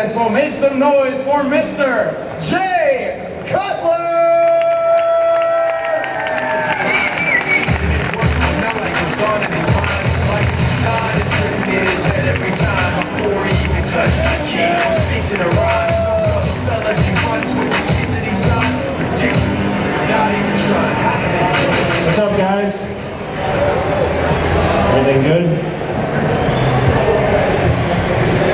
FitExpo. Make some noise for Mr. J. Cutler! Every time before he even touches the key, speaks in a rhyme. Some fellas he runs with the kids that he signed. Ridiculous, not even trying. How do they do this? What's up, guys? Everything good?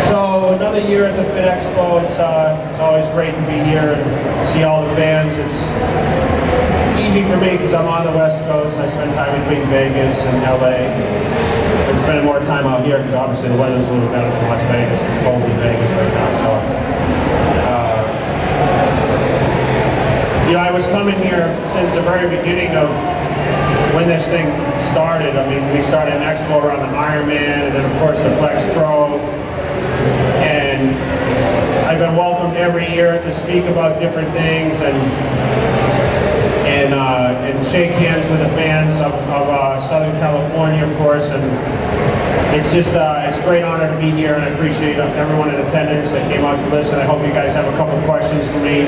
So another year at the FitExpo. It's always great to be here and see all the fans. It's easy for me because I'm on the West Coast. I spend time between Vegas and LA. Been spending more time out here because obviously the weather's a little better than Las Vegas. It's cold in Vegas right now, so I was coming here since the very beginning of when this thing started. I mean, we started an expo around the Ironman, and then of course the Flex Pro, and I've been welcomed every year to speak about different things and shake hands with the fans of Southern California, of course, and it's just it's a great honor to be here, and I appreciate everyone in attendance that came out to listen. I hope you guys have a couple questions for me,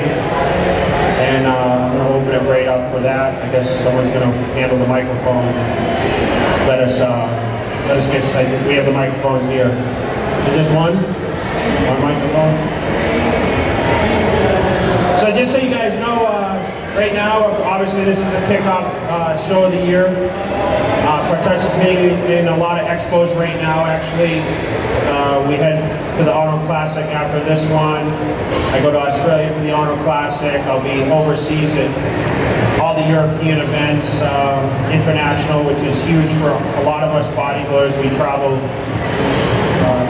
and I'm going to open it right up for that. I guess someone's going to handle the microphone. Let us get. We have the microphones here. Is just one microphone? So just so you guys know, right now, obviously this is a kickoff show of the year. Participating in a lot of expos right now, actually. We head to the Arnold Classic after this one. I go to Australia for the Arnold Classic. I'll be overseas at all the European events, international, which is huge for a lot of us bodybuilders. We travel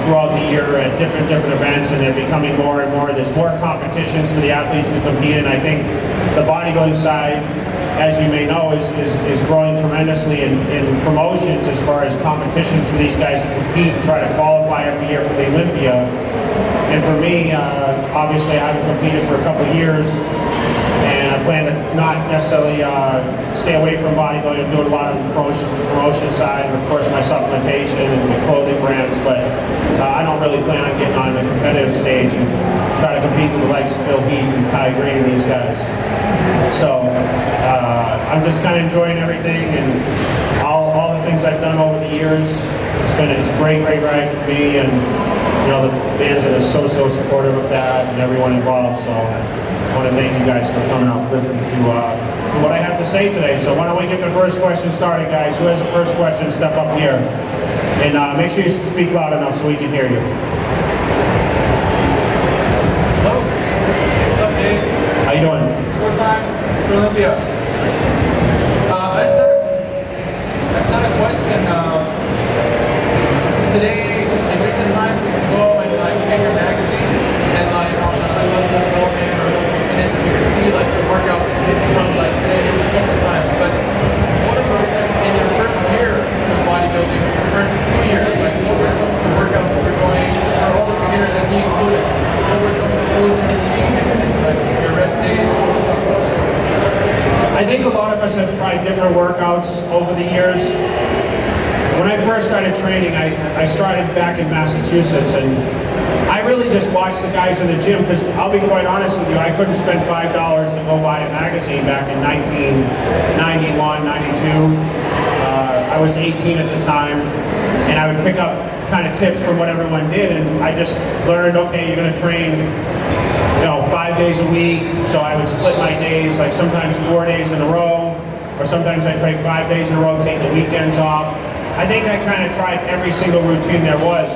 throughout the year at different events, and they're becoming more and more. There's more competitions for the athletes to compete in. I think the bodybuilding side, as you may know, is growing tremendously in promotions as far as competitions for these guys to compete and try to qualify every year for the Olympia. And for me, obviously I haven't competed for a couple of years, and I plan to not necessarily stay away from bodybuilding and do a lot of the promotion side, and of course my supplementation and the clothing brands, but I don't really plan on getting on the competitive stage and try to compete with the likes of Phil Heath and Kai Green and these guys. So I'm just kind of enjoying everything and all the things I've done over the years. It's a great ride for me, and you know, the fans that are so supportive of that and everyone involved. So I want to thank you guys for coming out and listening to what I have to say today. So why don't we get the first question started, guys? Who has the first question, step up here. And make sure you speak loud enough so we can hear you. Hello. What's up, Dave? How you doing? Short time, Olympia. That's not a question. Today, in recent times, you can go and pick your magazine and I love the program or and you can see the workout from today in recent times. But what about in your first year of bodybuilding, your first 2 years? What were some of the workouts that were going for all the beginners and me included? What were some of the foods that you were eating, your rest days? I think a lot of us have tried different workouts over the years. When I first started training, I started back in Massachusetts, and I really just watched the guys in the gym, because I'll be quite honest with you, I couldn't spend $5 to go buy a magazine back in 1991, 92. I was 18 at the time, and I would pick up kind of tips from what everyone did, and I just learned, okay, you're going to train 5 days a week, so I would split my days, like sometimes 4 days in a row, or sometimes I train 5 days in a row, take the weekends off. I think I kind of tried every single routine there was.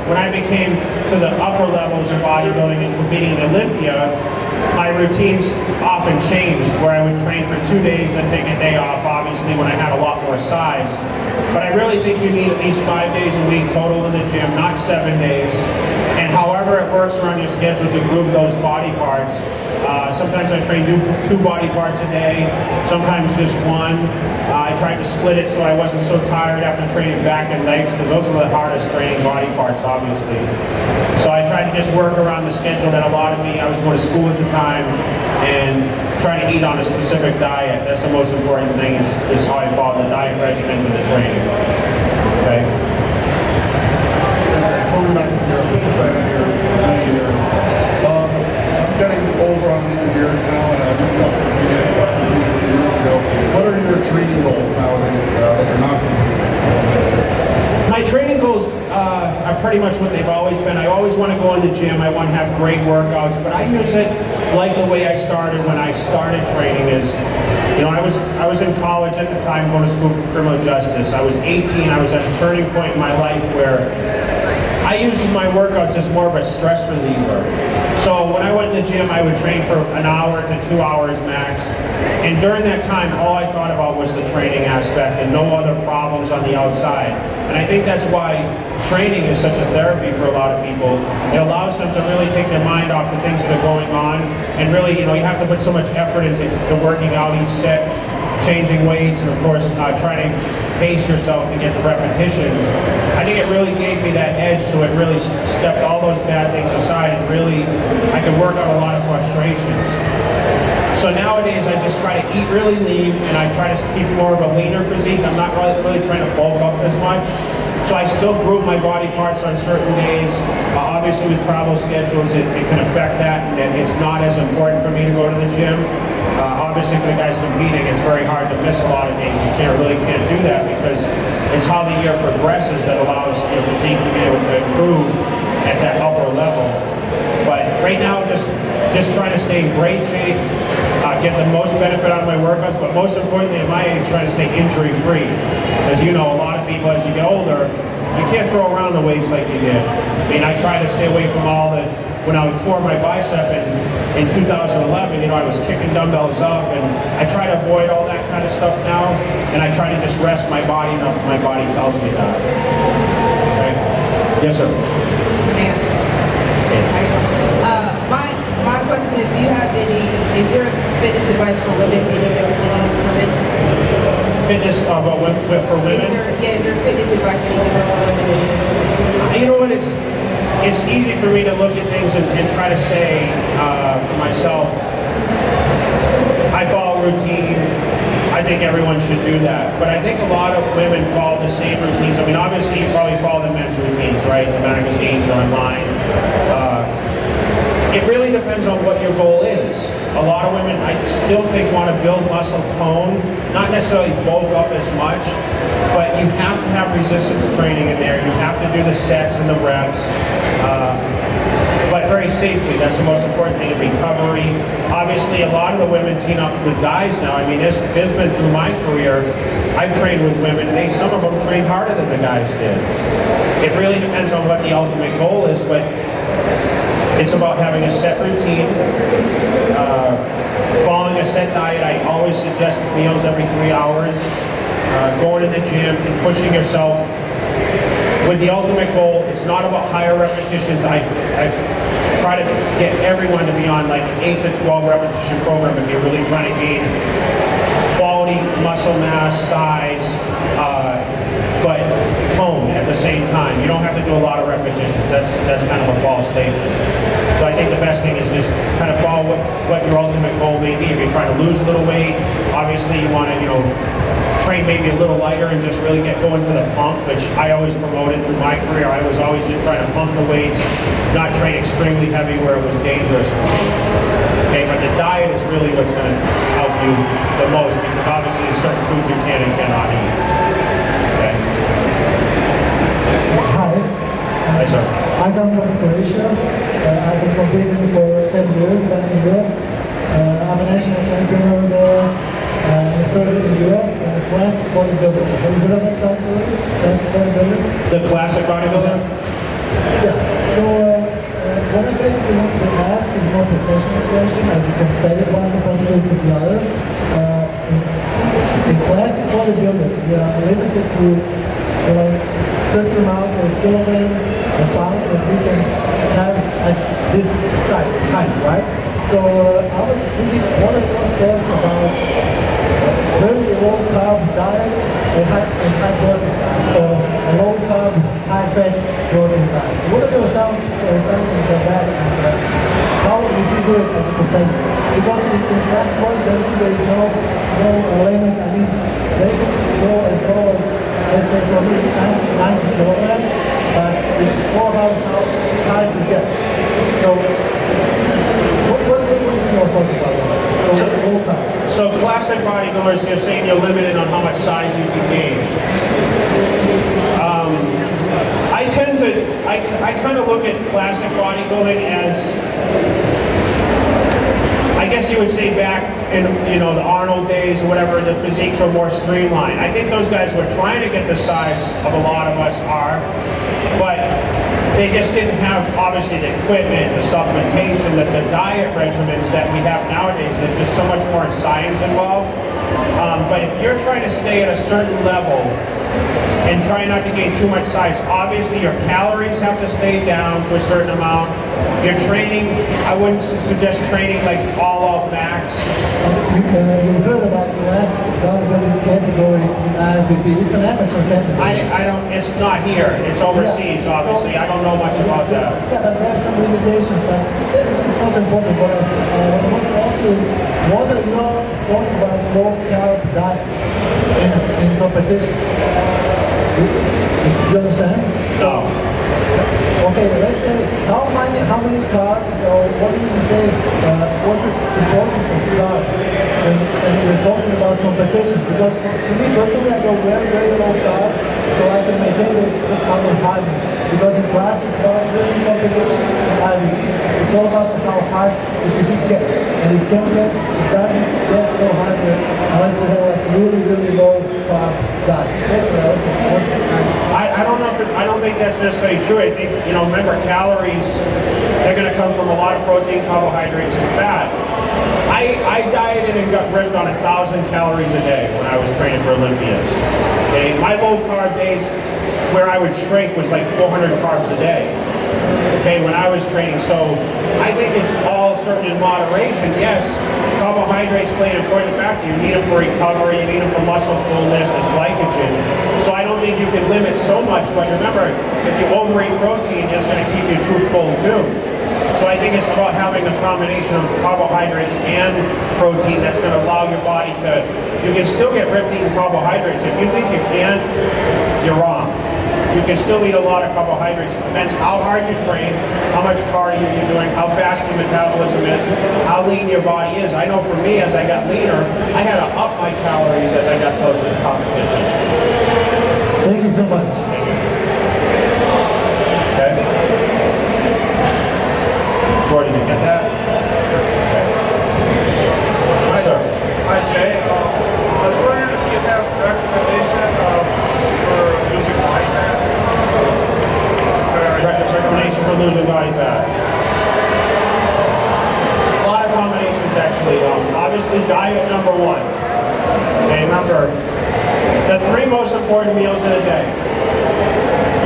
When I became to the upper levels of bodybuilding and competing in Olympia, my routines often changed, where I would train for 2 days and take a day off, obviously when I had a lot more size. But I really think you need at least 5 days a week total in the gym, not 7 days. And however it works around your schedule to group those body parts. Sometimes I train 2 body parts a day, sometimes just 1. I tried to split it so I wasn't so tired after training back and legs, because those are the hardest training body parts, obviously. So I tried to just work around the schedule that allotted me. I was going to school at the time and trying to eat on a specific diet. That's the most important thing, is how I follow the diet regimen and the training. Okay? Going back to your 5 years, 9 years, pretty much what they've always been. I always want to go in the gym. I want to have great workouts, but I use it like the way I started when I started training is, you know, I was in college at the time going to school for criminal justice. I was 18. I was at a turning point in my life where I used my workouts as more of a stress reliever. So when I went to the gym, I would train for an hour to 2 hours max. And during that time, all I thought about was the training aspect and no other problems on the outside. And I think that's why training is such a therapy for a lot of people. It allows them to really take their mind off the things that are going on. And really, you know, you have to put so much effort into working out each set, changing weights, and of course, trying to pace yourself to get the repetitions. I think it really gave me that edge, so it really stepped all those bad things aside, and really, I could work out a lot of frustrations. So nowadays, I just try to eat really lean, and I try to keep more of a leaner physique. I'm not really trying to bulk up as much. So I still group my body parts on certain days. Obviously, with travel schedules, it can affect that, and it's not as important for me to go to the gym. Obviously, for the guys competing, it's very hard to miss a lot of days. You really can't do that because it's how the year progresses that allows your physique to be able to improve at that upper level. But right now, just trying to stay in great shape, get the most benefit out of my workouts, but most importantly, at my age, trying to stay injury-free. As you know, a lot of people, as you get older, you can't throw around the weights like you did. I mean, I try to stay away from all the, when I tore my bicep in 2011, you know, I was kicking dumbbells up, and I try to avoid all that kind of stuff now, and I try to just rest my body enough my body tells me that. Okay? Yes, sir. My question is, do you have is your fitness advice for women? Fitness for women? Is your fitness advice anything for women? You know what, it's easy for me to look at things and try to say for myself, I follow routine. I think everyone should do that. But I think a lot of women follow the same routines. I mean, obviously you probably follow the men's routines, right? The magazines or online. It really depends on what your goal is. A lot of women, I still think, want to build muscle tone, not necessarily bulk up as much, but you have to have resistance training in there. You have to do the sets and the reps, but very safely. That's the most important thing, recovery. Obviously, a lot of the women team up with guys now. I mean, there's been through my career, I've trained with women, and some of them train harder than the guys did. It really depends on what the ultimate goal is, but it's about having a set routine, following a set diet. I always suggest meals every 3 hours, going to the gym and pushing yourself with the ultimate goal. It's not about higher repetitions. I try to get everyone to be on like an 8 to 12 repetition program if you're really trying to gain quality muscle mass, size, but tone at the same time. You don't have to do a lot of repetitions. That's kind of a false statement. So I think the best thing is just kind of follow what your ultimate goal may be. If you're trying to lose a little weight, obviously you want to, you know, train maybe a little lighter and just really get going for the pump, which I always promoted through my career. I was always just trying to pump the weights, not train extremely heavy where it was dangerous for me. Okay, but the diet is really what's going to help you the most, because obviously there's certain foods you can and cannot eat. Okay. Hi. Hi, sir. I come from Croatia. I've been competing for 10 years back in Europe. I'm a national champion over there. In Europe, classic bodybuilder. Have you heard of that category? Classic bodybuilder? The classic bodybuilder? Yeah. So what I basically want to ask is more professional question as a competitive one compared to the other. In classic bodybuilder, we are limited to certain amount of kilograms and pounds that we can have at this side, height, right? So I was thinking, what are your thoughts about very low carb diet and high protein diet? So a low carb, high fat protein diet. So what are your assumptions of that? And how would you do it as a competitor? Because in classic bodybuilding there is no limit. I mean, they can go as low as, let's say for me it's 90 kilograms, but it's more about how high to get. So what's your thought about that? So low carb. So classic bodybuilders, you're saying you're limited on how much size you can gain. I tend to I kind of look at classic bodybuilding as, I guess you would say back in, the Arnold days or whatever, the physiques were more streamlined. I think those guys were trying to get the size of a lot of us are, but they just didn't have, obviously, the equipment, the supplementation, the diet regimens that we have nowadays. There's just so much more science involved. But if you're trying to stay at a certain level and try not to gain too much size, obviously your calories have to stay down to a certain amount. Your training, I wouldn't suggest training like all out max. You heard about the last bodybuilding category in IFBB. It's an amateur category. I don't, it's not here. It's overseas, obviously. I don't know much about that. Yeah, but there are some limitations. But it's not important. But what I want to ask you is, what are your thoughts about low-carb diets in competitions? Do you understand? No. Okay, let's say how many carbs, or what do you say? What is the importance of carbs when we're talking about competitions? Because to me personally, I go very, very low carb, so I can maintain the carbohydrates. Because in classic bodybuilding competitions, it's all about how hard the physique gets, and it doesn't get so hard unless you have like really, really low carb diet. That's what I want to ask. I don't think that's necessarily true. I think, remember calories, they're going to come from a lot of protein, carbohydrates, and fat. I dieted and got ripped on 1,000 calories a day when I was training for Olympias. Okay, my low carb days where I would shrink was like 400 carbs a day. Okay, when I was training. So I think it's all certainly in moderation. Yes, carbohydrates play an important factor. You need them for recovery, you need them for muscle fullness and glycogen. So I don't think you can limit so much, but remember, if you overeat protein, it's going to keep you too full too. So I think it's about having a combination of carbohydrates and protein that's going to allow your body to, you can still get ripped eating carbohydrates. If you think you can't, you're wrong. You can still eat a lot of carbohydrates. It depends how hard you train, how much cardio you're doing, how fast your metabolism is, how lean your body is. I know for me, as I got leaner, I had to up my calories as I got closer to competition. Thank you so much. Okay. Jordan, you get that? Okay. Yes, sir. Hi, Jay. I was wondering if you have a recommendation for losing body fat. Recommendation for losing body fat. A lot of combinations, actually. Obviously, diet number one. Okay, remember, the three most important meals of the day.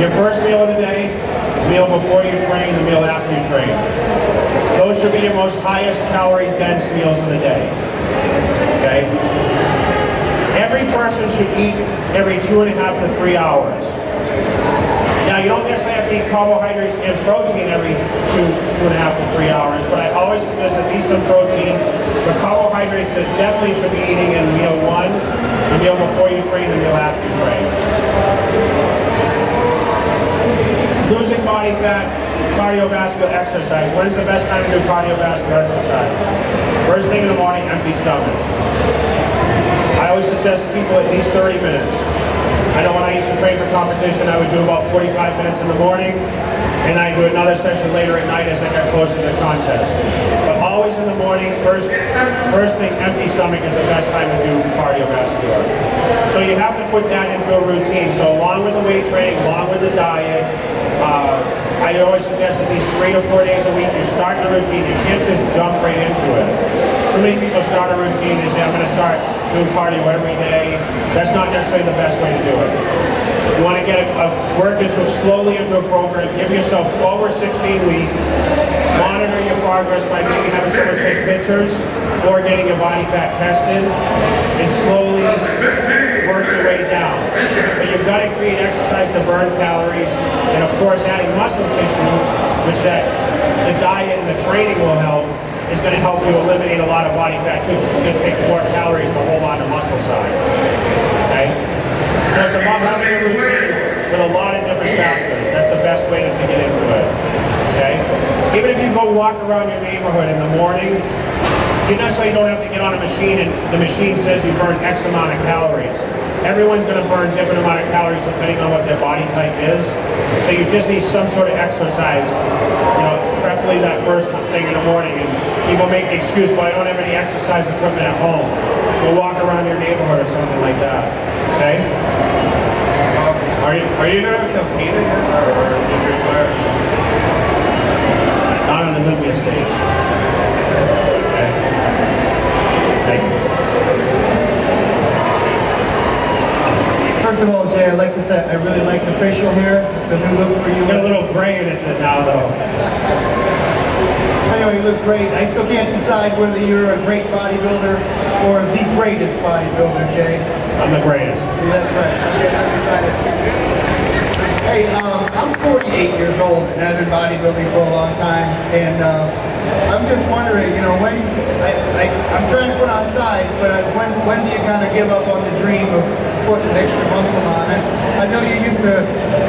Your first meal of the day, meal before you train, the meal after you train. Those should be your most highest calorie dense meals of the day. Okay? Every person should eat every 2.5 to 3 hours. Now, you don't necessarily have to eat carbohydrates and protein every 2.5 to 3 hours, but I always suggest at least some protein. The carbohydrates that definitely should be eating in meal one, the meal before you train, the meal after you train. Losing body fat, cardiovascular exercise. When is the best time to do cardiovascular exercise? First thing in the morning, empty stomach. I always suggest people at least 30 minutes. I know when I used to train for competition, I would do about 45 minutes in the morning, and I'd do another session later at night as I got closer to the contest. But always in the morning, first thing, empty stomach is the best time to do cardiovascular. So you have to put that into a routine. So along with the weight training, along with the diet, I always suggest at least 3 to 4 days a week you start the routine. You can't just jump right into it. Too many people start a routine, they say, I'm going to start doing cardio every day. That's not necessarily the best way to do it. You want to get work slowly into a program. Give yourself 12 or 16 weeks. Monitor your progress by maybe having someone take pictures or getting your body fat tested, and slowly work your way down. But you've got to create exercise to burn calories, and of course adding muscle tissue, which the diet and the training will help, is going to help you eliminate a lot of body fat too. So it's going to take more calories to hold on to muscle size. Okay? So it's about having a routine with a lot of different factors. That's the best way to get into it. Okay? Even if you go walk around your neighborhood in the morning, you necessarily don't have to get on a machine and the machine says you burn X amount of calories. everyone's going to burn different amount of calories depending on what their body type is. So you just need some sort of exercise, you know, preferably that first thing in the morning. And people make the excuse, well, I don't have any exercise equipment at home. Go walk around your neighborhood or something like that. Okay? Are you going to compete again, or did you retire? Not on the Olympia stage. Okay. Thank you. First of all, Jay, I'd like to say I really like the facial hair. It's a new look for you. Got a little gray in it now, though. Anyway, you look great. I still can't decide whether you're a great bodybuilder or the greatest bodybuilder, Jay. I'm the greatest. Yeah, that's right. Okay, I decided. Hey, I'm 48 years old and I've been bodybuilding for a long time, and I'm just wondering, you know, when I'm trying to put on size, but when do you kind of give up on the dream of putting extra muscle on it? I know you used to,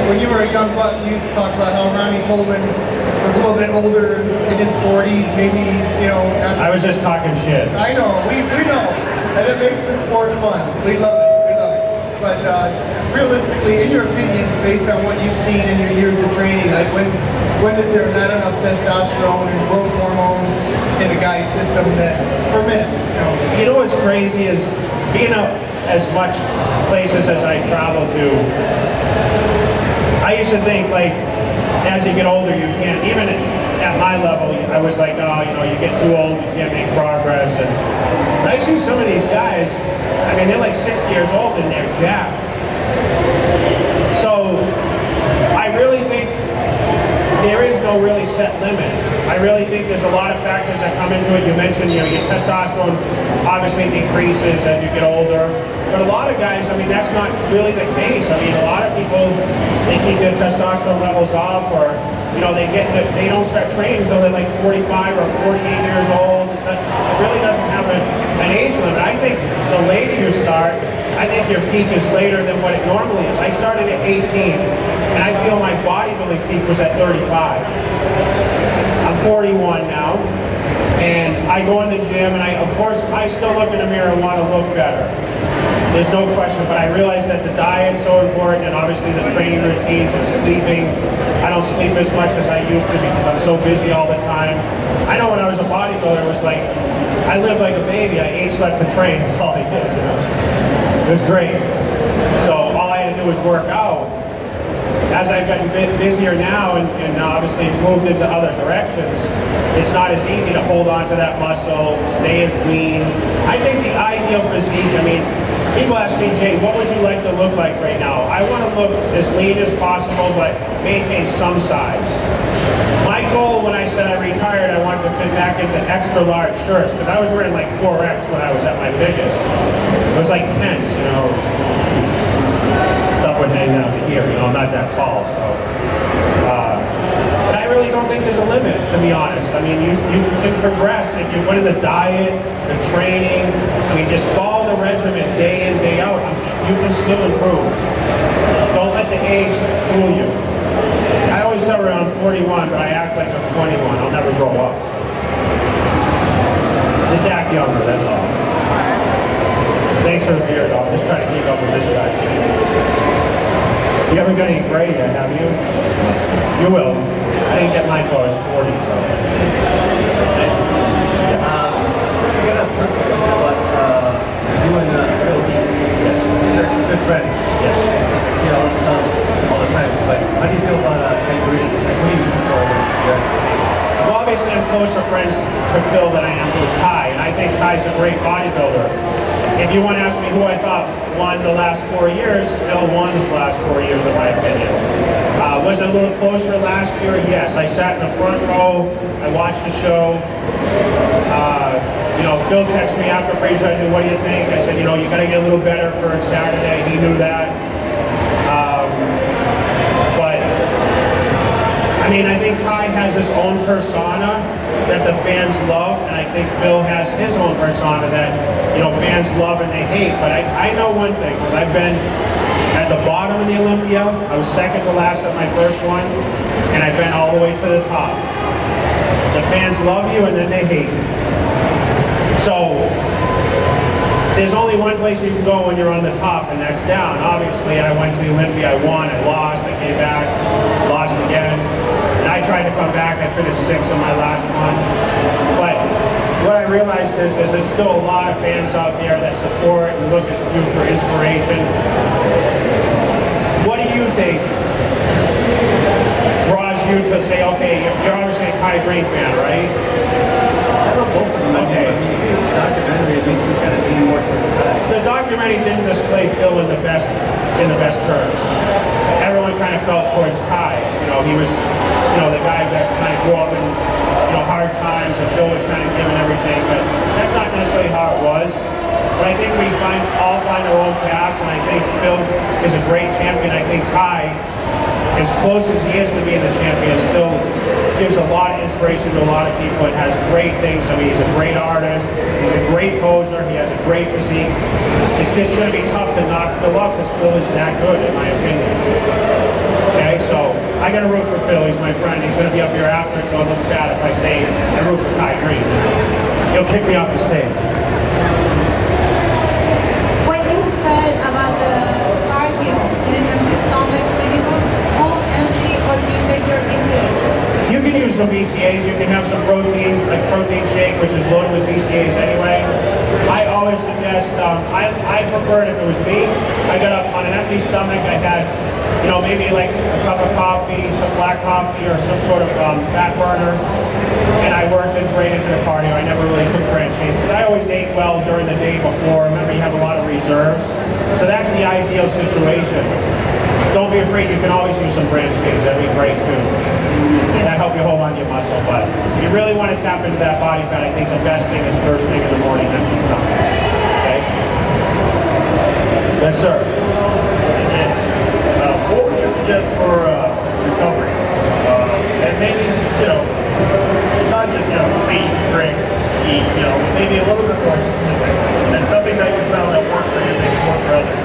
when you were a young buck, you used to talk about how Ronnie Coleman was a little bit older in his 40s, maybe, you know. I was just talking shit. I know, we know, and it makes the sport fun. We love it. But realistically, in your opinion, based on what you've seen in your years of training, like when is there not enough testosterone and growth hormone in a guy's system that for men? You know what's crazy is being out as much places as I travel to. I used to think, like, as you get older, you can't, even at my level, I was like, oh, you know, you get too old, you can't make progress. And I see some of these guys, I mean, they're like 60 years old and they're jacked. So I really think there is no really set limit. I really think there's a lot of factors that come into it. You mentioned, you know, your testosterone obviously decreases as you get older. But a lot of guys, I mean, that's not really the case. I mean, a lot of people, they keep their testosterone levels off, or, you know, they don't start training until they're like 45 or 48 years old. It really doesn't have an age limit. I think the later you start, I think your peak is later than what it normally is. I started at 18, and I feel my bodybuilding peak was at 35. I'm 41 now, and I go in the gym, and of course, I still look in the mirror and want to look better. There's no question, but I realize that the diet's so important, and obviously the training routines and sleeping. I don't sleep as much as I used to because I'm so busy all the time. I know when I was a bodybuilder, it was like, I lived like a baby. I ate, slept, and trained. That's all I did, you know. It was great. So all I had to do was work out. As I've gotten busier now and obviously moved into other directions, it's not as easy to hold on to that muscle, stay as lean. I think the ideal physique, I mean, people ask me, Jay, what would you like to look like right now? I want to look as lean as possible, but maintain some size. My goal when I said I retired, I wanted to fit back into extra large shirts, because I was wearing like 4X when I was at my biggest. It was like tense, you know. Stuff would hang down to here, you know, I'm not that tall, so. But I really don't think there's a limit, to be honest. I mean, you can progress if you put in the diet, the training. I mean, just follow the regimen day in, day out. You can still improve. Don't let the age fool you. I always tell her I'm 41, but I act like I'm 21. I'll never grow up. So. Just act younger, that's all. Thanks for the beer, though. I'm just trying to keep up with this guy. You haven't got any gray yet, have you? You will. I didn't get mine until I was 40, so. I got a personal question about you and Phil. Yes. They're good friends. Yes. You know, all the time. But how do you feel about Green? Like, what do you do for them? Well, obviously, I'm closer friends to Phil than I am to Kai, and I think Kai's a great bodybuilder. If you want to ask me who I thought won the last 4 years, Phil won the last 4 years, in my opinion. Was it a little closer last year? Yes. I sat in the front row. I watched the show. You know, Phil texted me after Bridge. I knew, what do you think? I said, you know, you got to get a little better for Saturday. He knew that. But I mean, I think Kai has his own persona that the fans love, and I think Phil has his own persona that, you know, fans love and they hate. But I know one thing, because I've been at the bottom of the Olympia. I was second to last at my first one, and I've been all the way to the top. The fans love you, and then they hate you. So there's only one place you can go when you're on the top, and that's down. Obviously, I went to the Olympia, I won, I lost, I came back, lost again. And I tried to come back, I finished 6th on my last one. But what I realized is there's still a lot of fans out there that support and look at you for inspiration. What do you think draws you to say, okay, you're obviously a Kai Green fan, right? I love both of them. Okay. I mean, you see the documentary, it makes me kind of lean more towards that. The documentary didn't display Phil in the best terms. Everyone kind of felt towards Kai. You know, he was, you know, the guy that kind of grew up in, you know, hard times, and Phil was kind of giving everything. But that's not necessarily how it was. But I think we all find our own paths, and I think Phil is a great champion. I think Kai, as close as he is to being the champion, still gives a lot of inspiration to a lot of people and has great things. I mean, he's a great artist, he's a great poser, he has a great physique. It's just going to be tough to knock Phil up because Phil is that good, in my opinion. Okay, so I got to root for Phil. He's my friend. He's going to be up here after, so it looks bad if I say I root for Kai Green. He'll kick me off the stage. When you said about the cardio in an empty stomach, did you go full empty or do you take your BCAAs? You can use some BCAAs. You can have some protein, like protein shake, which is loaded with BCAAs anyway. I always suggest, I preferred if it was me, I got up on an empty stomach, I had, you know, maybe like a cup of coffee, some black coffee, or some sort of fat burner, and I worked it right into the cardio. I never really took branch shakes, because I always ate well during the day before. Remember, you have a lot of reserves. So that's the ideal situation. Don't be afraid, you can always use some branch shakes, that'd be great too. That help you hold on to your muscle, but if you really want to tap into that body fat, I think the best thing is first thing in the morning, empty stomach. Okay? Yes, sir. What would you suggest for recovery? And maybe, you know, not just, you know, sleep, drink, eat, you know, maybe a little bit more specific. And something that you found that worked for you, maybe work for others.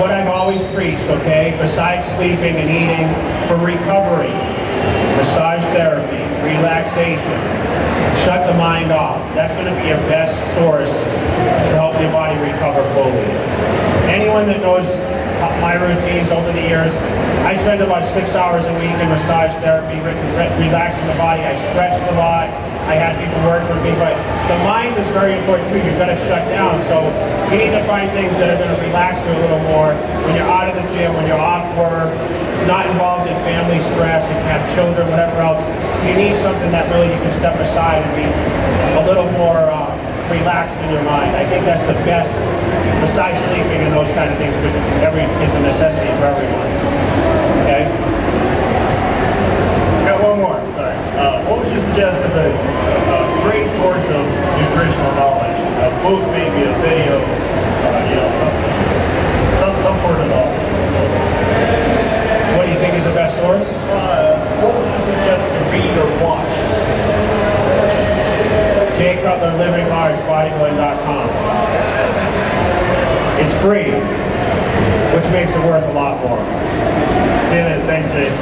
What I've always preached, okay, besides sleeping and eating, for recovery, massage therapy, relaxation, shut the mind off. That's going to be your best source to help your body recover fully. Anyone that knows my routines over the years, I spend about 6 hours a week in massage therapy, relaxing the body. I stretched a lot. I had people work for me, but the mind is very important too. You've got to shut down. So you need to find things that are going to relax you a little more when you're out of the gym, when you're off work, not involved in family stress, if you have children, whatever else. You need something that really you can step aside and be a little more relaxed in your mind. I think that's the best, besides sleeping and those kind of things, which is a necessity for everyone. Okay? Got one more, sorry. What would you suggest as a great source of nutritional knowledge? A book, maybe a video, you know, some sort of What do you think is the best source? what would you suggest to read or watch? Jay Cutler, Living Large, Bodybuilding.com. It's free, which makes it worth a lot more. See you then. Thanks, Jay.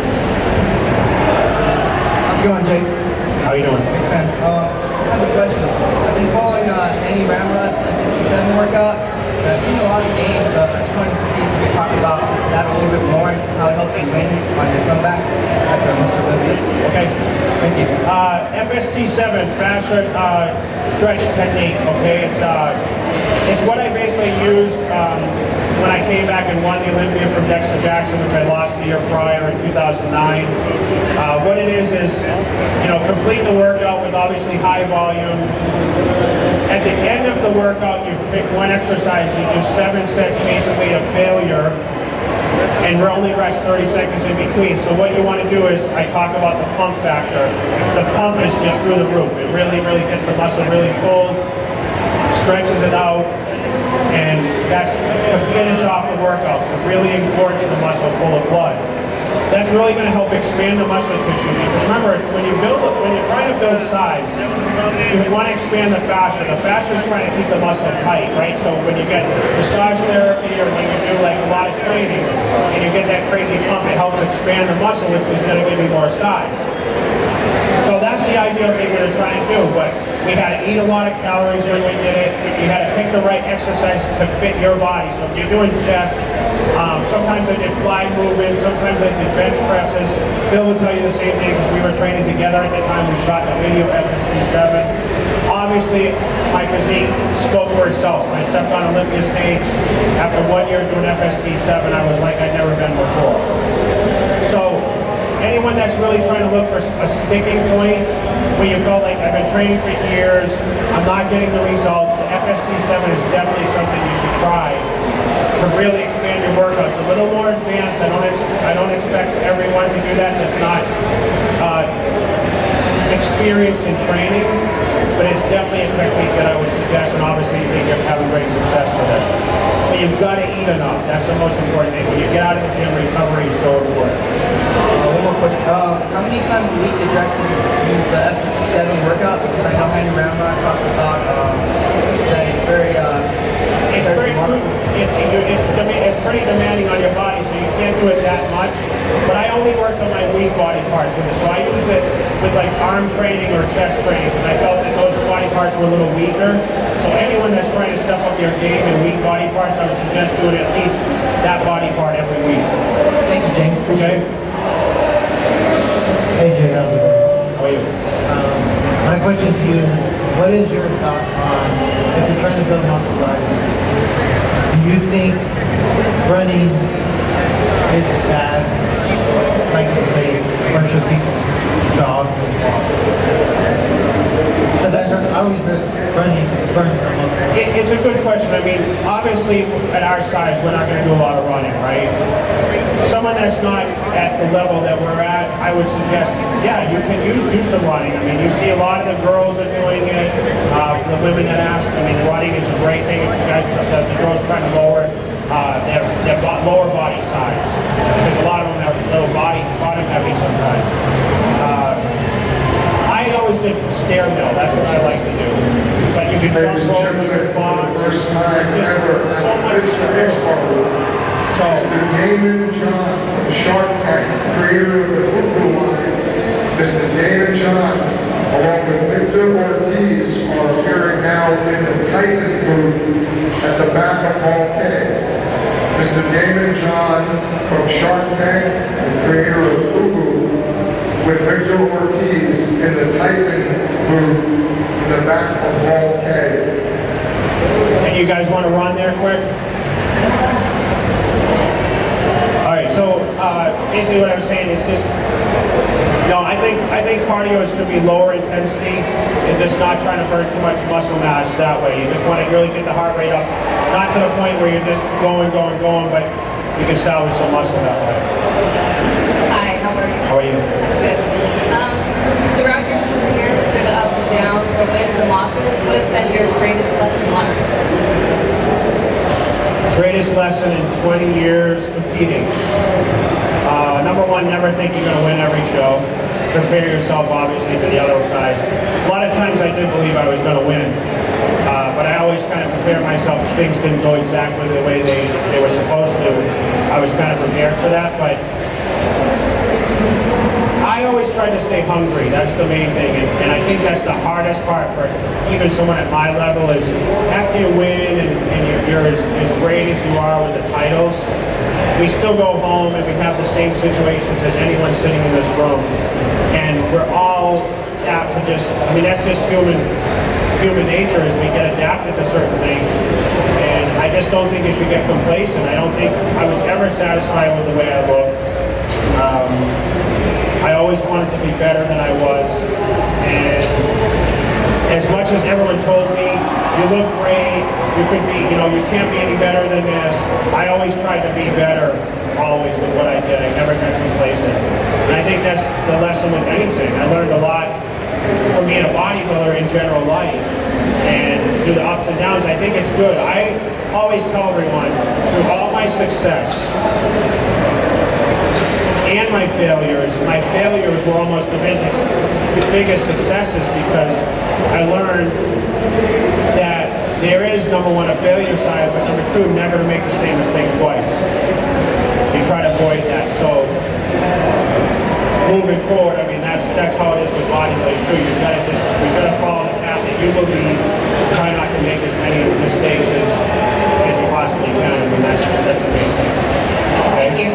How's it going, Jay? How you doing? Big fan. Just have a question. I've been following Andy Ramlad's F67 workout. I've seen a lot of games. I just wanted to see if you could talk about that a little bit more and how it helps you win on your comeback after Mr. Olympia. Okay. Thank you. FST7, fascia stretch technique, okay? It's what I basically used when I came back and won the Olympia from Dexter Jackson, which I lost the year prior in 2009. What it is, you know, complete the workout with obviously high volume. At the end of the workout, you pick one exercise, you do 7 sets basically of failure, and only rest 30 seconds in between. So what you want to do is, I talk about the pump factor. The pump is just through the roof. It really, really gets the muscle really full, stretches it out, and that's to finish off the workout. It really engorges the muscle full of blood. That's really going to help expand the muscle tissue, because remember, when you're trying to build size, you want to expand the fascia. The fascia is trying to keep the muscle tight, right? So when you get massage therapy or when you do like a lot of training and you get that crazy pump, it helps expand the muscle, which is going to give you more size. So that's That's the ideal thing we're gonna try and do, but we had to eat a lot of calories when we did it. You had to pick the right exercises to fit your body. So if you're doing chest, sometimes I did fly movements, sometimes I did bench presses. Phil will tell you the same thing because we were training together at the time. We shot the video FST7. Obviously, my physique spoke for itself. When I stepped on Olympia stage, after 1 year doing FST7, I was like I'd never been before. So anyone that's really trying to look for a sticking point where you felt like I've been training for years, I'm not getting the results, the FST7 is definitely something you should try to really expand your workouts. A little more advanced. I don't expect everyone to do that that's not experienced in training, but it's definitely a technique that I would suggest, and obviously you think you're having great success with it. But you've got to eat enough. That's the most important thing. When you get out of the gym, recovery is so important. One more question. How many times a week did you actually use the FSC7 workout? Because I know Henry Ramrod talks about that it's very it's pretty demanding on your body, so you can't do it that much. But I only worked on my weak body parts with it, so I use it with like arm training or chest training because I felt that those body parts were a little weaker. So anyone that's trying to step up your game in weak body parts, I would suggest doing at least that body part every week. Thank you, Jane. Okay? Hey Jay, how's it going? How are you? My question to you is, what is your thought on if you're trying to build muscle size? Do you think running is bad? Like to say, or should people jog or walk? Because I always heard running burns the muscle. It's a good question. I mean, obviously, at our size, we're not going to do a lot of running, right? Someone that's not at the level that we're at, I would suggest, yeah, you can do some running. I mean, you see a lot of the girls are doing it. The women that ask, I mean, running is a great thing. If you guys, the girls trying to lower their lower body size, because a lot of them are a little bottom heavy sometimes. I always did stair mill. That's what I like to do. But you can jump over the box. First time ever So much at FitExpo. Mr. Damon John from Shark Tank, creator of the football line. Mr. Damon John, along with Victor Ortiz, are appearing now in the Titan booth at the back of Hall K. Mr. Damon John from Shark Tank, the creator of Fubu, with Victor Ortiz in the Titan booth in the back of Hall K. And you guys want to run there quick? All right, so basically what I was saying is just, no, I think cardio should be lower intensity and just not trying to burn too much muscle mass that way. You just want to really get the heart rate up, not to the point where you're just going, but you can salvage some muscle that way. Hi, how are you? How are you? Good. Throughout your career, through the ups and downs, the wins and losses, what has been your greatest lesson learned? Greatest lesson in 20 years competing. Number one, never think you're going to win every show. Prepare yourself, obviously, for the other size. A lot of times I did believe I was going to win, but I always kind of prepared myself if things didn't go exactly the way they were supposed to. I was kind of prepared for that, but I always try to stay hungry. That's the main thing, and I think that's the hardest part for even someone at my level is after you win and you're as great as you are with the titles, we still go home and we have the same situations as anyone sitting in this room, and we're all apt to just, I mean, that's just human nature is we get adapted to certain things, and I just don't think you should get complacent. I don't think I was ever satisfied with the way I looked. I always wanted to be better than I was, and as much as everyone told me, you look great, you could be, you know, you can't be any better than this, I always tried to be better, always with what I did. I never got complacent. And I think that's the lesson with anything. I learned a lot from being a bodybuilder in general life, and through the ups and downs, I think it's good. I always tell everyone, through all my success, and my failures were almost the biggest successes, because I learned that there is, number one, a failure side, but number two, never to make the same mistake twice. You try to avoid that. So moving forward, I mean, that's how it is with bodybuilding too. You've got to follow the path that you believe. Try not to make as many mistakes as you possibly can. I mean, that's the main thing. Okay? Thank you.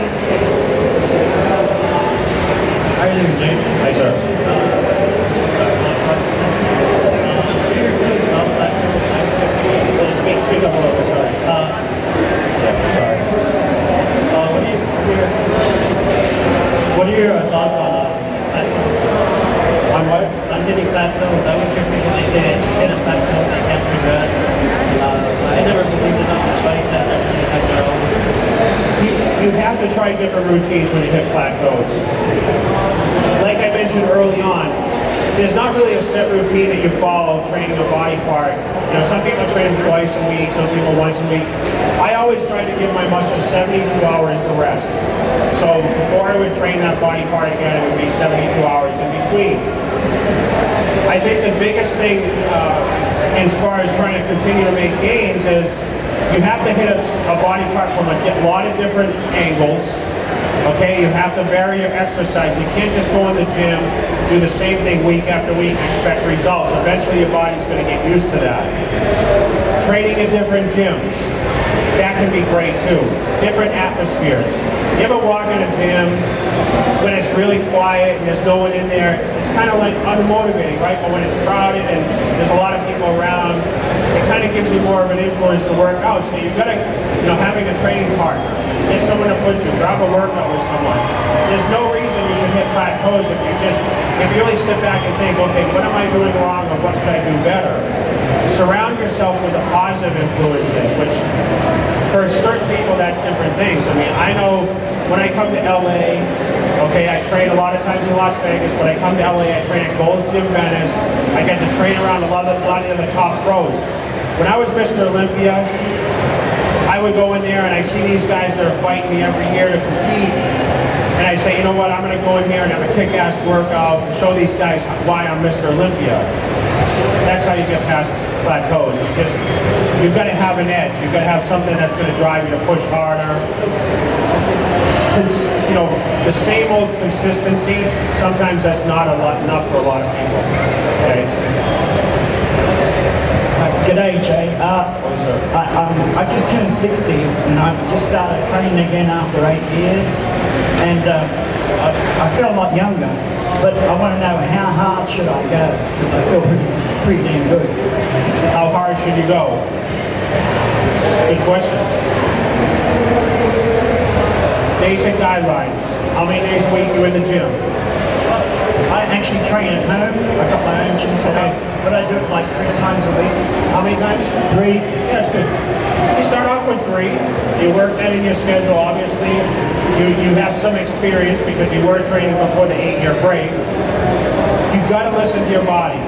How are you doing, Jake? Hi, sir. Speak up a little bit, sorry. Sorry. What are your thoughts on plateaus? On what? On hitting plateaus. I always hear people they say they hit a plateau, they can't progress. I never believed it up. Everybody says everything has their own. You have to try different routines when you hit plateaus. Like I mentioned early on, there's not really a set routine that you follow training a body part. You know, some people train twice a week, some people once a week. I always try to give my muscles 72 hours to rest. So before I would train that body part again, it would be 72 hours in between. I think the biggest thing as far as trying to continue to make gains is you have to hit a body part from a lot of different angles. Okay, you have to vary your exercise. You can't just go in the gym, do the same thing week after week, expect results. Eventually your body's going to get used to that. Training in different gyms, that can be great too. Different atmospheres. You ever walk in a gym when it's really quiet and there's no one in there? It's kind of like unmotivating, right? But when it's crowded and there's a lot of people around, it kind of gives you more of an influence to work out. So you've got to, having a training partner, get someone to push you, grab a workout with someone. There's no reason you should hit plateaus if you really sit back and think, okay, what am I doing wrong or what could I do better? Surround yourself with the positive influences, which for certain people that's different things. I mean, I know when I come to LA, okay, I train a lot of times in Las Vegas. When I come to LA, I train at Gold's Gym Venice. I get to train around a lot of the top pros. When I was Mr. Olympia, I would go in there and I see these guys that are fighting me every year to compete. And I say, you know what, I'm going to go in here and have a kick-ass workout and show these guys why I'm Mr. Olympia. That's how you get past plateaus. You've got to have an edge. You've got to have something that's going to drive you to push harder. Because, the same old consistency, sometimes that's not enough for a lot of people. Okay? G'day, Jay. I just turned 60 and I just started training again after 8 years. And I feel a lot younger. But I want to know, how hard should I go? Because I feel pretty damn good. How hard should you go? Good question. Basic guidelines. How many days a week are you in the gym? I actually train at home. I've got my own gym set up. But I do it like 3 times a week. How many times? 3. Yeah, that's good. You start off with 3. You work that in your schedule. Obviously, you have some experience because you were training before the 8-year break. You've got to listen to your body.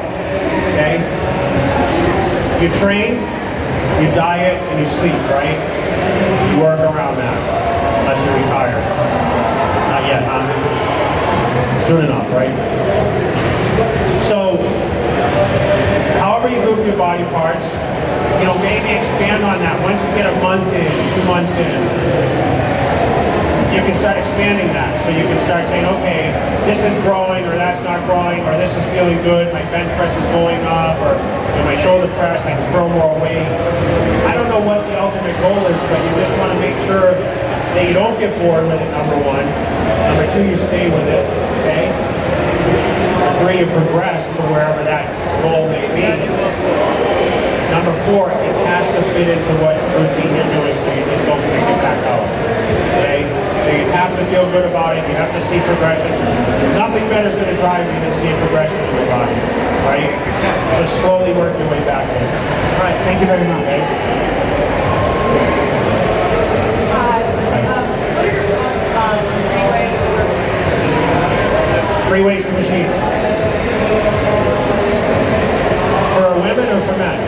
Okay? You train, you diet, and you sleep, right? You work around that. Unless you're retired. Not yet, huh? Soon enough, right? So, however you group your body parts, maybe expand on that. Once you get a month in, 2 months in, you can start expanding that. So you can start saying, okay, this is growing, or that's not growing, or this is feeling good, my bench press is going up, or my shoulder press, I can throw more weight. I don't know what the ultimate goal is, but you just want to make sure that you don't get bored with it, number 1. Number 2, you stay with it, okay? Number 3, you progress to wherever that goal may be. Number 4, it has to fit into what routine you're doing, so you just don't pick it back out, okay? So you have to feel good about it, you have to see progression. Nothing better is going to drive you than seeing progression in your body, right? Just slowly work your way back in. All right, thank you very much. Okay? Free weights and machines. For women or for men?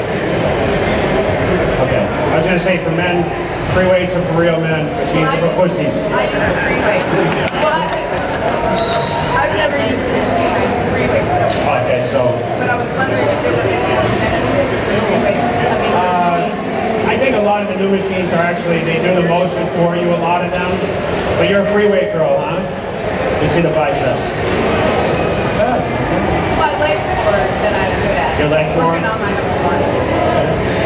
Okay. I was going to say for men, free weights are for real men, machines are for pussies. I use a free weight. But I've never used a machine. I use free weight. Okay, so. But I was wondering if there was free weight. I think a lot of the new machines are actually, they do the motion for you, a lot of them. But you're a free weight girl, huh? You see the bicep. My legs more than I'm good at. Your legs more? Working on my number one.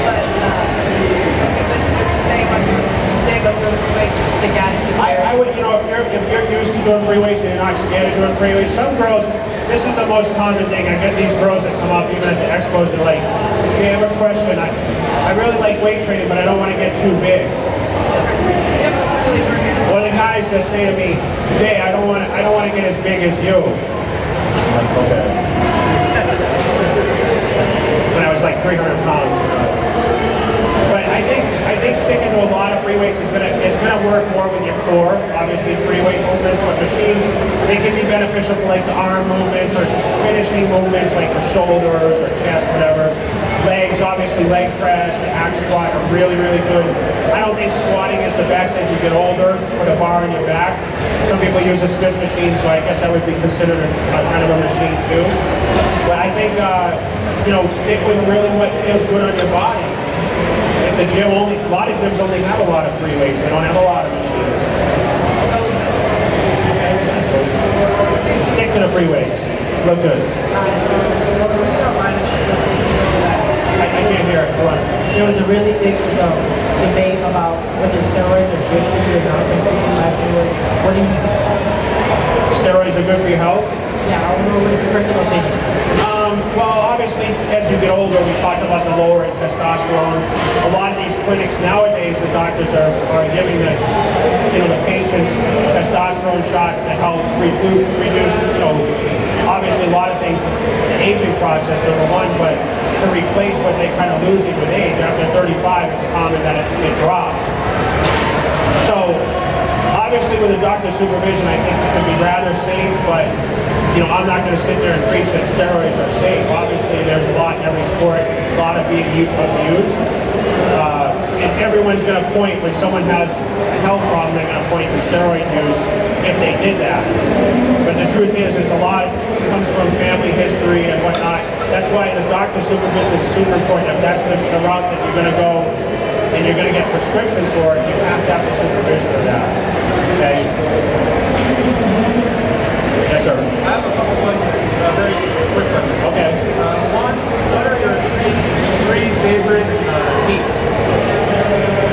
But, okay, but you're saying like you say go do free weights, just stick at it. I would, you know, if you're used to doing free weights and you're not scared of doing free weights, some girls, this is the most common thing. I get these girls that come up even at the expos and like, Jay, I have a question. I really like weight training, but I don't want to get too big. Or the guys that say to me, Jay, I don't want to get as big as you. I'm like, okay. When I was like 300 pounds. But I think sticking to a lot of free weights is gonna work more with your core. Obviously, free weight movements, but machines, they can be beneficial for like the arm movements or finishing movements like the shoulders or chest, whatever. Legs, obviously leg press, the hack squat are really, really good. I don't think squatting is the best as you get older, put a bar on your back. Some people use a Smith machine, so I guess that would be considered a kind of a machine too. But I think, you know, stick with really what feels good on your body. If the gym only, a lot of gyms only have a lot of free weights, they don't have a lot of machines. Stick to the free weights. Look good. I can't hear it. Go on. There was a really big debate about whether steroids are good for you or not good for you. What do you think? Steroids are good for your health? Yeah, I don't know what's your personal opinion. Well, obviously, as you get older, we talked about the lowering testosterone. A lot of these clinics nowadays, the doctors are giving the patients testosterone shots to help reduce, obviously a lot of things, the aging process, number one, but to replace what they kind of losing with age. After 35, it's common that it drops. So, obviously with a doctor's supervision, I think it can be rather safe, but I'm not going to sit there and preach that steroids are safe. Obviously, there's a lot in every sport, a lot of being abused. And everyone's going to point, when someone has a health problem, they're going to point to steroid use if they did that. But the truth is a lot comes from family history and whatnot. That's why the doctor's supervision is super important. If that's the route that you're going to go and you're going to get prescriptions for it, you have to have the supervision of that. Okay? Yes, sir. I have a couple questions, very quick questions. Okay. One, what are your three favorite meats?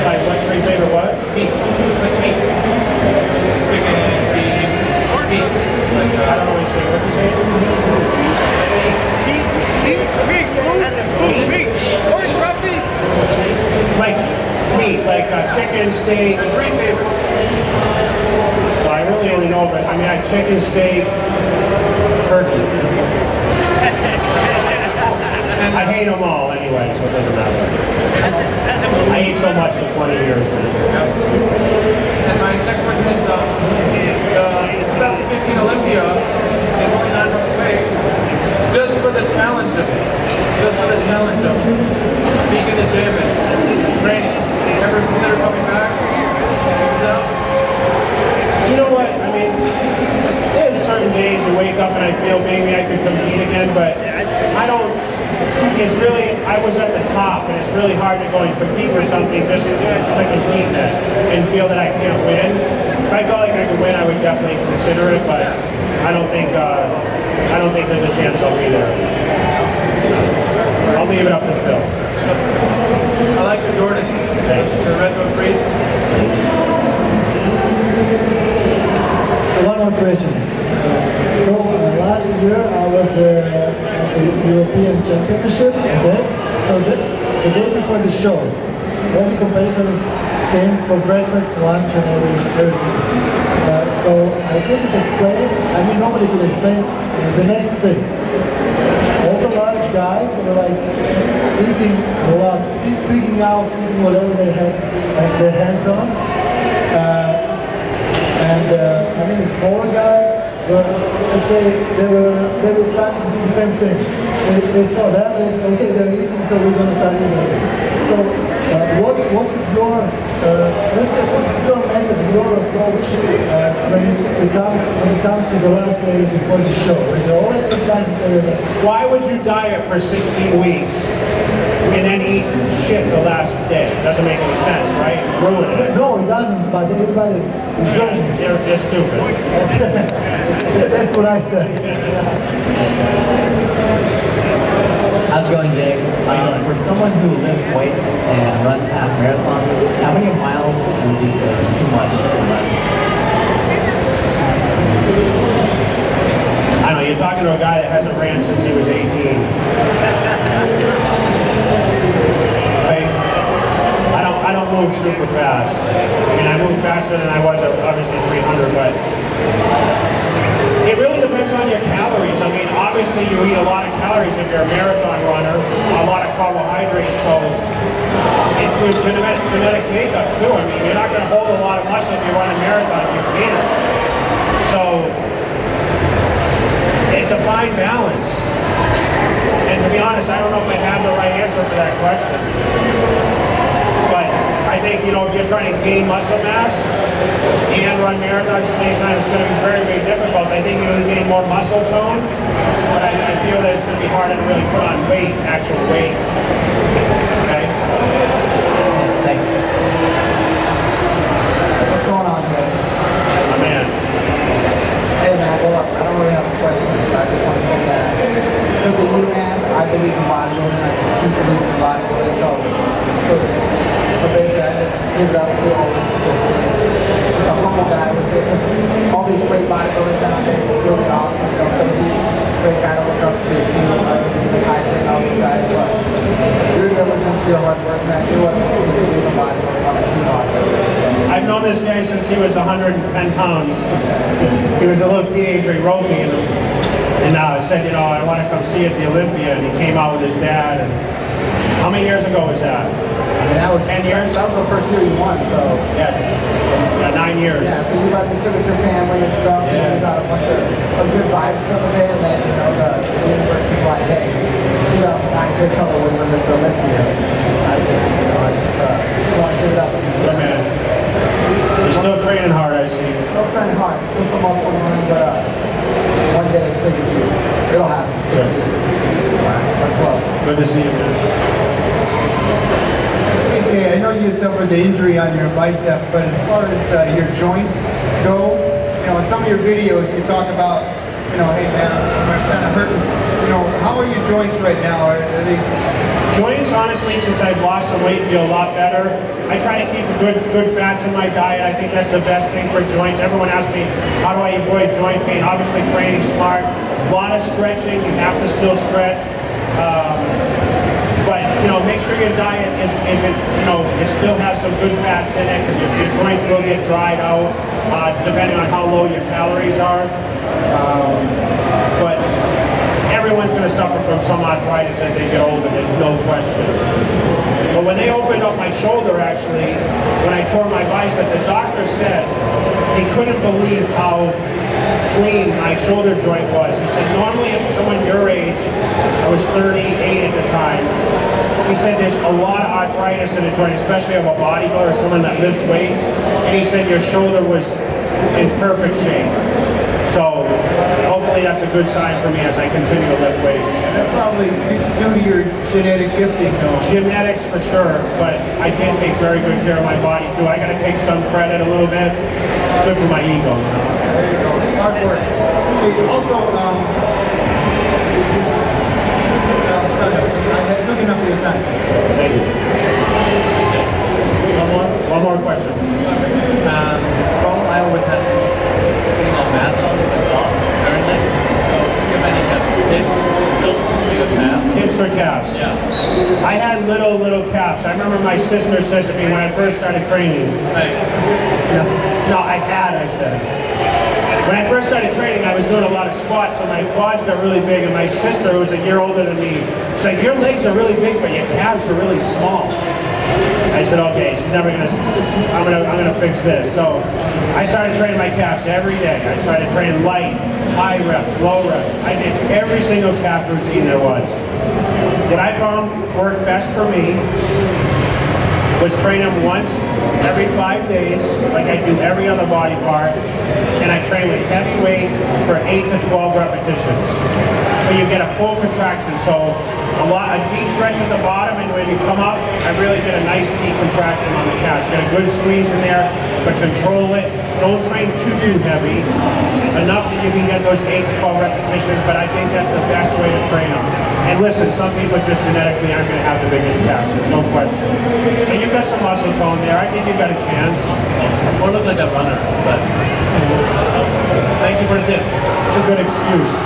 Like what? Three favorite what? Meat. Like meat. Chicken, beef, beef. Like, I don't know what you're saying. What's he saying? meat. Horse roughly. Like meat, like chicken, steak. The three favorite. Well, I really only know, but I mean, I chicken, steak, turkey. I hate them all anyway, so it doesn't matter. I ate so much in 20 years. And my next question is, the 2015 Olympia is only 9 months away. Just for the challenge of it, being in the gym and training, ever consider coming back? You know what? I mean, there's certain days you wake up and I feel maybe I could compete again, but I don't. It's really, I was at the top, and it's really hard to go and compete for something just to compete that and feel that I can't win. If I felt like I could win, I would definitely consider it, but I don't think there's a chance I'll be there. I'll leave it up to Phil. I like your Jordan. Thanks. The retro freeze. So one more question. So last year I was at the European Championship, okay? So the day before the show, all the competitors came for breakfast, lunch, and everything. So I couldn't explain, nobody could explain the next thing. All the large guys were like eating a lot, picking out, eating whatever they had their hands on. The smaller guys were, let's say, they were trying to do the same thing. They saw that, they said, okay, they're eating, so we're going to start eating. So, what is your, let's say, what is your method, your approach when it comes to the last day before the show? When you're already trying to play that. Why would you diet for 16 weeks and then eat shit the last day? Doesn't make any sense, right? Ruin it. No, it doesn't. but everybody is learning. They're stupid. That's what I said. How's it going, Jake? For someone who lifts weights and runs half marathons, how many miles would you say is too much to run? I don't know, you're talking to a guy that hasn't ran since he was 18. Right? I don't move super fast. I mean, I move faster than I was at obviously 300, but it really depends on your calories. I mean, obviously you eat a lot of calories if you're a marathon runner, a lot of carbohydrates, so it's your genetic makeup too. I mean, you're not going to hold a lot of muscle if you're running marathons, you can't. So it's a fine balance. And to be honest, I don't know if I have the right answer for that question. But I think, you know, if you're trying to gain muscle mass and run marathons at the same time, it's going to be very, very difficult. I think you're going to gain more muscle tone, but I feel that it's going to be harder to really put on weight, actual weight. Okay? Thanks. What's going on, guys? My man. Hey, man, well, I don't really have a question, but I just want to say that look at you, man. I believe in bodybuilding. I keep believing in bodybuilding. So basically, I just give it up to all this. Just a humble guy with it. All these great bodybuilders down there, really awesome. You know, great guy to look up to. I mean, the high thing, all these guys. But your diligence, your hard work, man, you're what makes me believe in bodybuilding. I want to keep bodybuilding. I've known this guy since he was 110 pounds. He was a little teenager, he wrote me and said, you know, I want to come see you at the Olympia, and he came out with his dad. And how many years ago was that? I mean, that was 10 years? That was the first year you won, so. Yeah, 9 years. Yeah, so you let me sit with your family and stuff. Yeah. You got a bunch of good vibes coming in, and then, you know, the university's like, hey, 2009 Jake Cutler wins on Mr. Olympia. I just want to give it up to you. Good man. You're still training hard, I see. Still training hard. Put some muscle on, but one day it's figures you. It'll happen. Good. That's well. Good to see you, man. Hey Jay, I know you suffered the injury on your bicep, but as far as your joints go, you know, in some of your videos you talk about, you know, hey man, I'm kind of hurting. You know, how are your joints right now? Are they? Joints, honestly, since I've lost some weight, feel a lot better. I try to keep good fats in my diet. I think that's the best thing for joints. Everyone asks me, how do I avoid joint pain? Obviously, training smart. A lot of stretching. You have to still stretch. But, you know, make sure your diet isn't, you know, it still has some good fats in it, because your joints will get dried out, depending on how low your calories are. But everyone's going to suffer from some arthritis as they get older, there's no question. But when they opened up my shoulder, actually, when I tore my bicep, the doctor said he couldn't believe how clean my shoulder joint was. He said, normally if someone your age, I was 38 at the time, he said there's a lot of arthritis in the joint, especially of a bodybuilder or someone that lifts weights, and he said your shoulder was in perfect shape. So hopefully that's a good sign for me as I continue to lift weights. That's probably due to your genetic gifting, though. Genetics for sure, but I can take very good care of my body too. I got to take some credit a little bit. It's good for my ego. There you go. Hard work. Hey, also, I took enough of your time. Thank you. One more question. I always had more mass on the golf currently. So, do you have any tips for your calves? Tips for calves? Yeah. I had little calves. I remember my sister said to me when I first started training. Thanks. No, I said. When I first started training, I was doing a lot of squats, so my quads got really big, and my sister, who was a year older than me, said, your legs are really big, but your calves are really small. I said, okay, she's never gonna, I'm gonna fix this. So I started training my calves every day. I tried to train light, high reps, low reps. I did every single calf routine there was. What I found worked best for me was train them once every 5 days, like I do every other body part, and I train with heavy weight for 8 to 12 repetitions. But you get a full contraction, so a deep stretch at the bottom, and when you come up, I really get a nice deep contraction on the calves. Get a good squeeze in there, but control it. Don't train too heavy. Enough that you can get those 8 to 12 repetitions, but I think that's the best way to train them. And listen, some people just genetically aren't going to have the biggest calves, there's no question. And you've got some muscle tone there, I think you've got a chance. Or look like a runner, but thank you for the tip. It's a good excuse.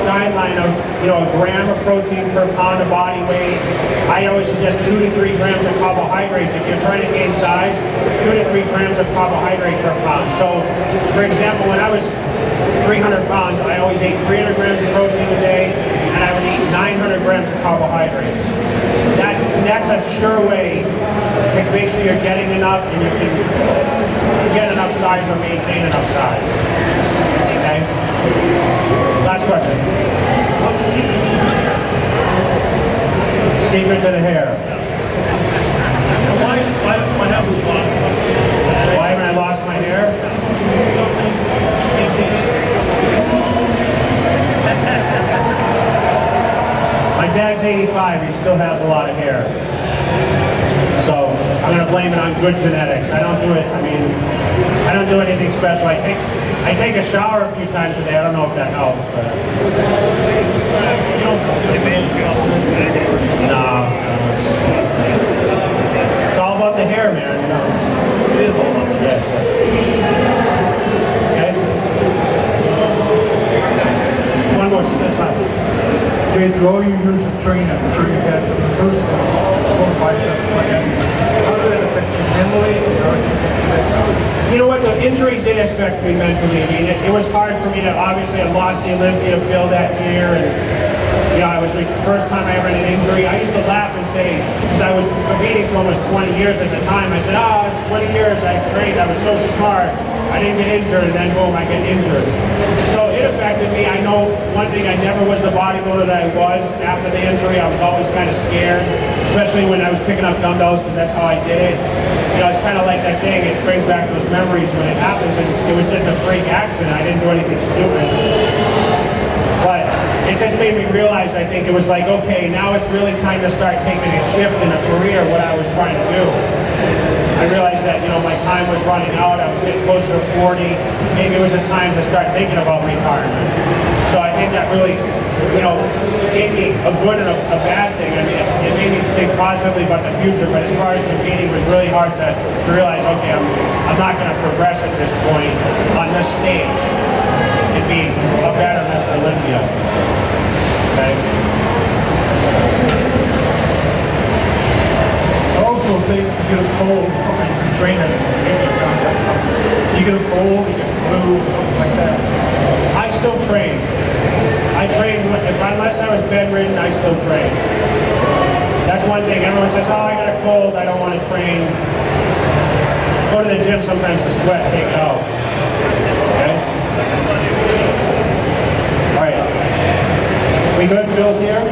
Guideline of, a gram of protein per pound of body weight. I always suggest 2 to 3 grams of carbohydrates. If you're trying to gain size, 2 to 3 grams of carbohydrate per pound. So, for example, when I was 300 pounds, I always ate 300 grams of protein a day, and I would eat 900 grams of carbohydrates. That's a sure way to make sure you're getting enough and you can get enough size or maintain enough size. Okay? Last question. What's the secret to the hair? Secret to the hair. Why not lose lost? Why haven't I lost my hair? Something. My dad's 85, he still has a lot of hair. So I'm going to blame it on good genetics. I don't do it, I don't do anything special. I take a shower a few times a day. I don't know if that helps, but... You don't demand supplements or anything? No. It's all about the hair, man, It is all about the hair. Yes. Okay? One more, that's fine. Okay, through all your years of training, I'm sure you've had some personal biceps like that. How did that affect you mentally? You know what, the injury did affect me mentally. It was hard for me to, obviously I lost the Olympia field that year, and I was the first time I ever had an injury. I used to laugh and say, because I was competing for almost 20 years at the time, I said, 20 years I trained, I was so smart, I didn't get injured, and then boom, I get injured. So it affected me. I know one thing, I never was the bodybuilder that I was after the injury. I was always kind of scared, especially when I was picking up dumbbells, because that's how I did it. It's kind of like that thing, it brings back those memories when it happens, and it was just a freak accident. I didn't do anything stupid. But it just made me realize, I think it was like, okay, now it's really time to start taking a shift in a career, what I was trying to do. I realized that, my time was running out, I was getting closer to 40, maybe it was a time to start thinking about retirement. So I think that really, gave me a good and a bad thing. It made me think positively about the future, but as far as competing, it was really hard to realize, okay, I'm not going to progress at this point on this stage and be a better Mr. Olympia. Okay? Also, say you get a cold, something you train in, you get a cold, you get flu, something like that. I still train. Unless I was bedridden, I still train. That's one thing. Everyone says, I got a cold, I don't want to train. Go to the gym sometimes to sweat, take it out. Okay? All right. We good? Phil's here?